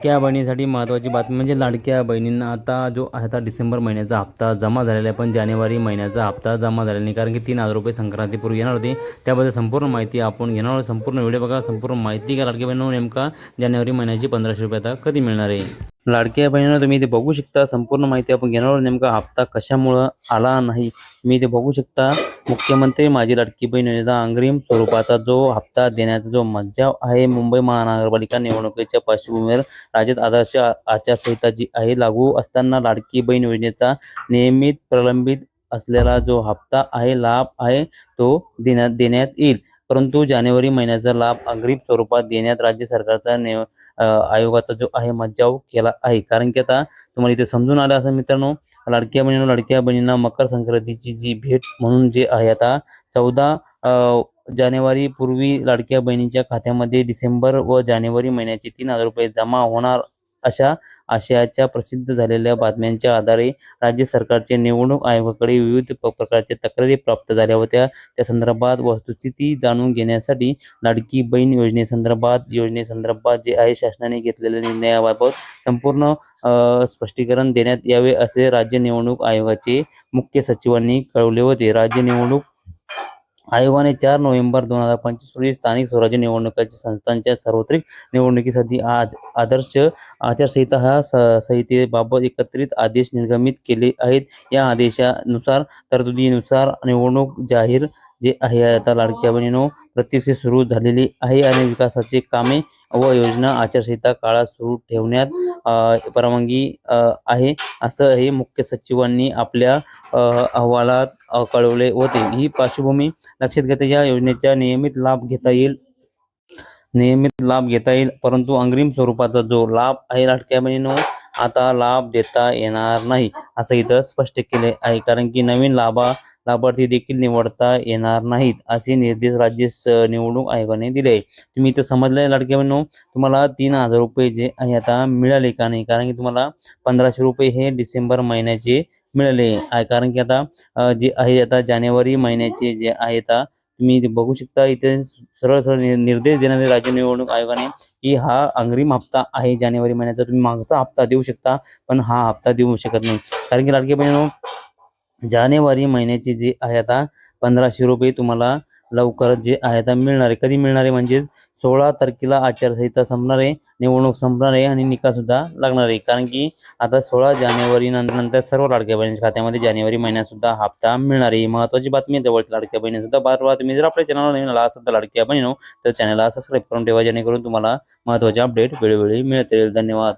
लाडक्या बहिणीसाठी महत्त्वाची बातमी म्हणजे लाडक्या बहिणींना आता जो आहे आता डिसेंबर महिन्याचा हप्ता जमा झालेला आहे, पण जानेवारी महिन्याचा हप्ता जमा झालेला नाही, कारण की 3,000 रुपये संक्रांतीपूर्वी येणार होते. त्याबद्दल संपूर्ण माहिती आपण घेणार आहोत. संपूर्ण व्हिडिओ बघा, संपूर्ण माहिती घ्या. लाडक्या बहिणींनो, नेमका जानेवारी महिन्याची 1,500 रुपये आता कधी मिळणार आहे? लाडक्या बहिणींनो, तुम्ही इथे बघू शकता संपूर्ण माहिती आपण घेणार आहोत. नेमका हप्ता कशामुळं आला नाही तुम्ही इथे बघू शकता. मुख्यमंत्री माझी लाडकी बहीण योजनेचा अग्रिम स्वरूपाचा जो हप्ता देण्याचा जो मज्जाव आहे, मुंबई महानगरपालिका निवडणुकीच्या पार्श्वभूमीवर राज्यात आदर्श आचारसंहिता जी आहे लागू असताना लाडकी बहीण योजनेचा नियमित प्रलंबित असलेला जो हप्ता आहे, लाभ आहे, तो देण्यात येईल. परंतु जानेवारी महिन्याचा लाभ अग्रिम स्वरूपात देण्यात राज्य सरकारचा आयोगाचा जो आहे मज्जाव केला आहे. कारण की आता तुम्हाला इथे समजून आलं असं मित्रांनो, लाडक्या बहिणींना मकर संक्रांतीची जी भेट म्हणून जे आहे आता 14 जानेवारी पूर्वी लाडक्या बहिणींच्या खात्यामध्ये डिसेंबर व जानेवारी महिन्याचे 3,000 रुपये जमा होणार अशा आशयाच्या प्रसिद्ध झालेल्या बातम्यांच्या आधारे राज्य सरकारचे निवडणूक आयोगाकडे विविध प्रकारच्या तक्रारी प्राप्त झाल्या होत्या. त्या संदर्भात वस्तुस्थिती जाणून घेण्यासाठी लाडकी बहीण योजनेसंदर्भात जे आहे शासनाने घेतलेल्या निर्णयाबाबत संपूर्ण स्पष्टीकरण देण्यात यावे असे राज्य निवडणूक आयोगाचे मुख्य सचिवांनी कळवले होते. राज्य निवडणूक आयोगाने 4 नोव्हेंबर 2025 रोजी स्थानिक स्वराज्य निवडणुकांच्या संस्थांच्या सार्वत्रिक निवडणुकीसाठी आज आदर्श आचारसंहिता संहितेबाबत एकत्रित आदेश निर्गमित केले आहेत. या आदेशानुसार तरतुदीनुसार निवडणूक जाहीर जे आहे आता लाडक्या बहिणींनो प्रत्यक्ष सुरू झालेली आहे आणि विकासाचे कामे व योजना आचारसंहिता काळात सुरू ठेवण्यात परवानगी आहे, असं हे मुख्य सचिवांनी आपल्या अहवालात कळवले होते. ही पार्श्वभूमी लक्षात घेता या योजनेचा नियमित लाभ घेता येईल, परंतु अग्रिम स्वरूपाचा जो लाभ आहे लाडक्या बहिणींनो आता लाभ देता येणार नाही, असं इथं स्पष्ट केले आहे. कारण की नवीन लाभार्थी देखील निवडता येणार नाहीत असे निर्देश राज्य निवडणूक आयोगाने दिले. तुम्ही इथं समजलंय लाडक्या बहिणींनो, तुम्हाला 3,000 रुपये जे आहे आता मिळाले का नाही? कारण की तुम्हाला 1,500 रुपये हे डिसेंबर महिन्याचे मिळाले आहे. कारण की आता जे आहे आता जानेवारी महिन्याचे जे आहे तुम्ही इथे बघू शकता. इथे सरळ सरळ निर्देश देणारे राज्य निवडणूक आयोगाने की हा अग्रिम हप्ता आहे जानेवारी महिन्याचा, तुम्ही मागचा हप्ता देऊ शकता पण हा हप्ता देऊ शकत नाही. कारण की लाडके बहिणींनो, जानेवारी महिन्याचे जे आहे आता 1,500 रुपये तुम्हाला लवकरच जे आहे आता मिळणार आहे. कधी मिळणार आहे म्हणजे 16 तारखेला आचारसंहिता संपणार आहे, निवडणूक संपणार आहे आणि निकाल सुद्धा लागणार आहे. कारण की आता 16 जानेवारी नंतर सर्व लाडक्या बहिणींच्या खात्यामध्ये जानेवारी महिन्यात सुद्धा हप्ता मिळणार आहे. महत्त्वाची बातमी आहे जवळच्या लाडक्या बहिणी सुद्धा बार तुम्ही जर आपल्या चॅनलला नवीन आला असाल तर लाडक्या बहिणींनो तर चॅनलला सबस्क्राईब करून ठेवा, जेणेकरून तुम्हाला महत्त्वाचे अपडेट वेळोवेळी मिळतील. धन्यवाद.